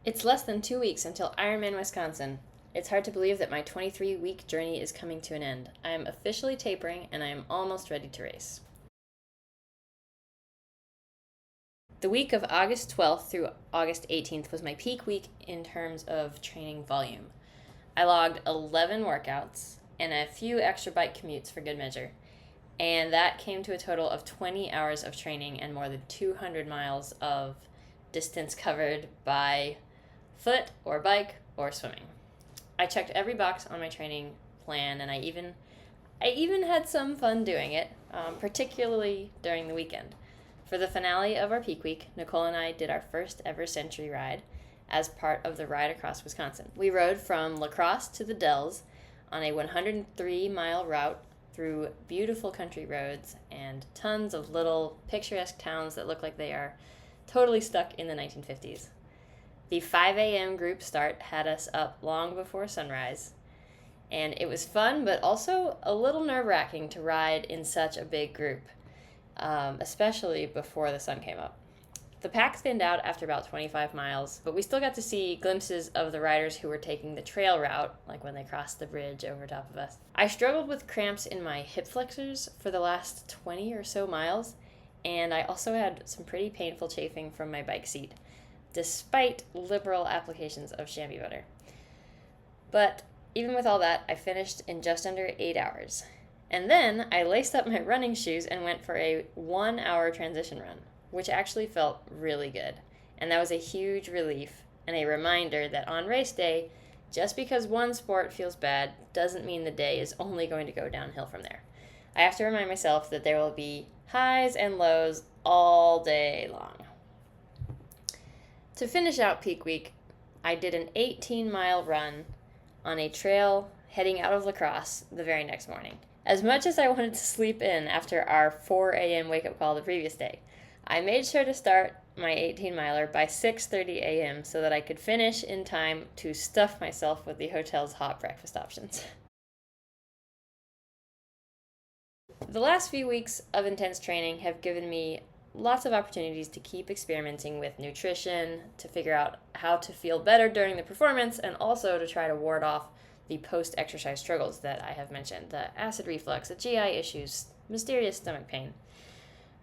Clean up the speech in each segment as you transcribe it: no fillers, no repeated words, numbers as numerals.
It's less than 2 weeks until Ironman Wisconsin. It's hard to believe that my 23-week journey is coming to an end. I am officially tapering and I am almost ready to race. The week of August 12th through August 18th was my peak week in terms of training volume. I logged 11 workouts and a few extra bike commutes for good measure, and that came to a total of 20 hours of training and more than 200 miles of distance covered by foot or bike or swimming. I checked every box on my training plan, and I even had some fun doing it, particularly during the weekend. For the finale of our peak week, Nicole and I did our first ever century ride as part of the Ride Across Wisconsin. We rode from La Crosse to the Dells on a 103-mile route through beautiful country roads and tons of little picturesque towns that look like they are totally stuck in the 1950s. The 5 a.m. group start had us up long before sunrise, and it was fun but also a little nerve-wracking to ride in such a big group, especially before the sun came up. The pack thinned out after about 25 miles, but we still got to see glimpses of the riders who were taking the trail route, like when they crossed the bridge over top of us. I struggled with cramps in my hip flexors for the last 20 or so miles, and I also had some pretty painful chafing from my bike seat, despite liberal applications of chamois butter. But even with all that, I finished in just under 8 hours. And then I laced up my running shoes and went for a 1-hour transition run, which actually felt really good. And that was a huge relief and a reminder that on race day, just because one sport feels bad doesn't mean the day is only going to go downhill from there. I have to remind myself that there will be highs and lows all day long. To finish out peak week, I did an 18-mile run on a trail heading out of La Crosse the very next morning. As much as I wanted to sleep in after our 4 a.m. wake-up call the previous day, I made sure to start my 18-miler by 6:30 a.m. so that I could finish in time to stuff myself with the hotel's hot breakfast options. The last few weeks of intense training have given me lots of opportunities to keep experimenting with nutrition, to figure out how to feel better during the performance, and also to try to ward off the post-exercise struggles that I have mentioned, the acid reflux, the GI issues, mysterious stomach pain.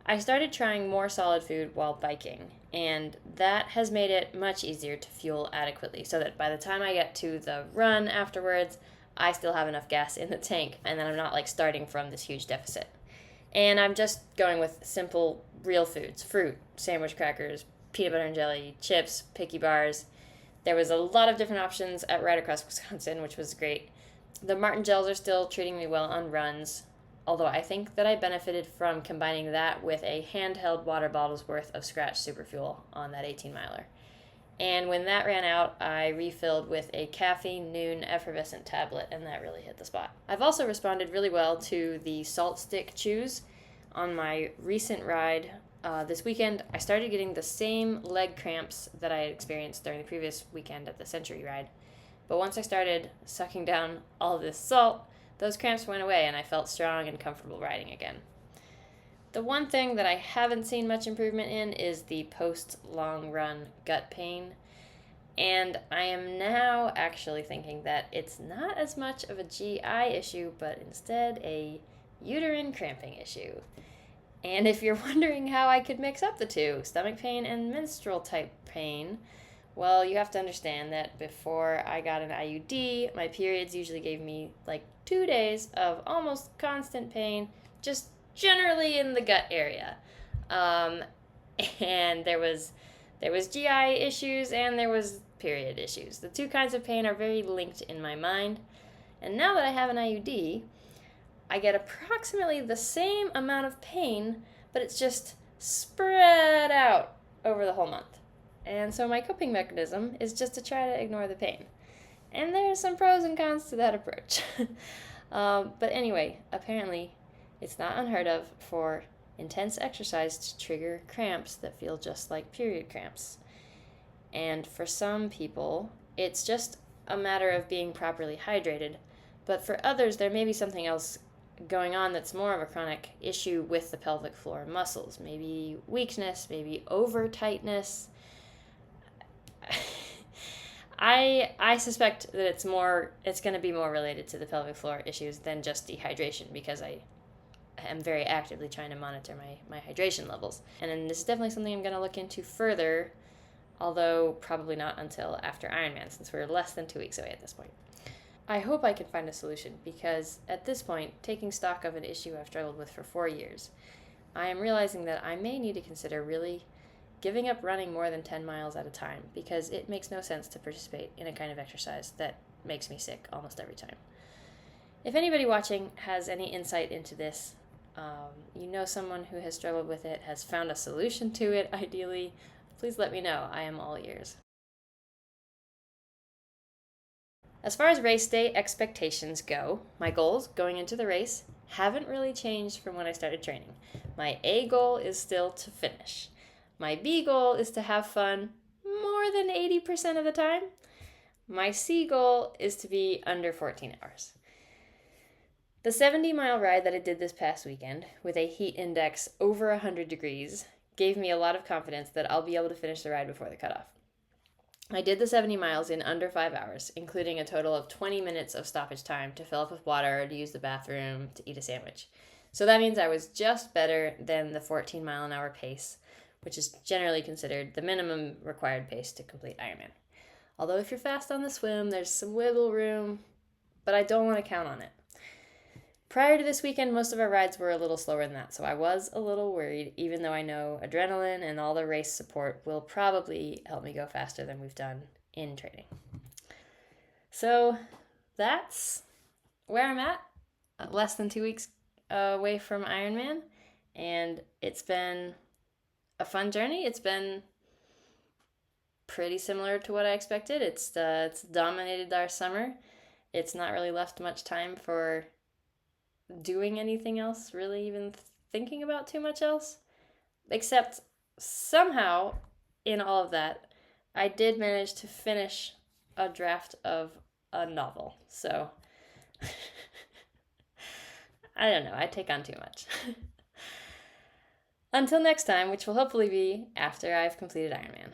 I started trying more solid food while biking, and that has made it much easier to fuel adequately so that by the time I get to the run afterwards, I still have enough gas in the tank, and then I'm not starting from this huge deficit. And I'm just going with simple, real foods: fruit, sandwich crackers, peanut butter and jelly, chips, picky bars. There was a lot of different options at Ride Across Wisconsin, which was great. The Martin gels are still treating me well on runs, although I think that I benefited from combining that with a handheld water bottle's worth of Scratch Super Fuel on that 18-miler. And when that ran out, I refilled with a caffeine noon effervescent tablet, and that really hit the spot. I've also responded really well to the salt stick chews. On my recent ride this weekend, I started getting the same leg cramps that I had experienced during the previous weekend at the Century ride. But once I started sucking down all this salt, those cramps went away and I felt strong and comfortable riding again. The one thing that I haven't seen much improvement in is the post-long run gut pain. And I am now actually thinking that it's not as much of a GI issue, but instead a uterine cramping issue. And if you're wondering how I could mix up the two, stomach pain and menstrual type pain, well, you have to understand that before I got an IUD, my periods usually gave me 2 days of almost constant pain, just generally in the gut area. And there was GI issues and there was period issues. The two kinds of pain are very linked in my mind. And now that I have an IUD, I get approximately the same amount of pain, but it's just spread out over the whole month. And so my coping mechanism is just to try to ignore the pain. And there's some pros and cons to that approach. But anyway, apparently it's not unheard of for intense exercise to trigger cramps that feel just like period cramps. And for some people, it's just a matter of being properly hydrated. But for others, there may be something else going on that's more of a chronic issue with the pelvic floor muscles. Maybe weakness, maybe over tightness. I suspect that it's going to be more related to the pelvic floor issues than just dehydration, because I am very actively trying to monitor my hydration levels. And then this is definitely something I'm going to look into further, although probably not until after Ironman, since we're less than 2 weeks away at this point. I hope I can find a solution, because at this point, taking stock of an issue I've struggled with for 4 years, I am realizing that I may need to consider really giving up running more than 10 miles at a time, because it makes no sense to participate in a kind of exercise that makes me sick almost every time. If anybody watching has any insight into this, you know someone who has struggled with it, has found a solution to it ideally, please let me know. I am all ears. As far as race day expectations go, my goals going into the race haven't really changed from when I started training. My A goal is still to finish. My B goal is to have fun more than 80% of the time. My C goal is to be under 14 hours. The 70-mile ride that I did this past weekend, with a heat index over 100 degrees, gave me a lot of confidence that I'll be able to finish the ride before the cutoff. I did the 70 miles in under 5 hours, including a total of 20 minutes of stoppage time to fill up with water, to use the bathroom, to eat a sandwich. So that means I was just better than the 14-mile-an-hour pace, which is generally considered the minimum required pace to complete Ironman. Although if you're fast on the swim, there's some wiggle room, but I don't want to count on it. Prior to this weekend, most of our rides were a little slower than that, so I was a little worried, even though I know adrenaline and all the race support will probably help me go faster than we've done in training. So that's where I'm at, less than 2 weeks away from Ironman, and it's been a fun journey. It's been pretty similar to what I expected. It's dominated our summer. It's not really left much time for doing anything else, really even thinking about too much else, except somehow in all of that I did manage to finish a draft of a novel. So I don't know, I take on too much. Until next time, which will hopefully be after I've completed Ironman.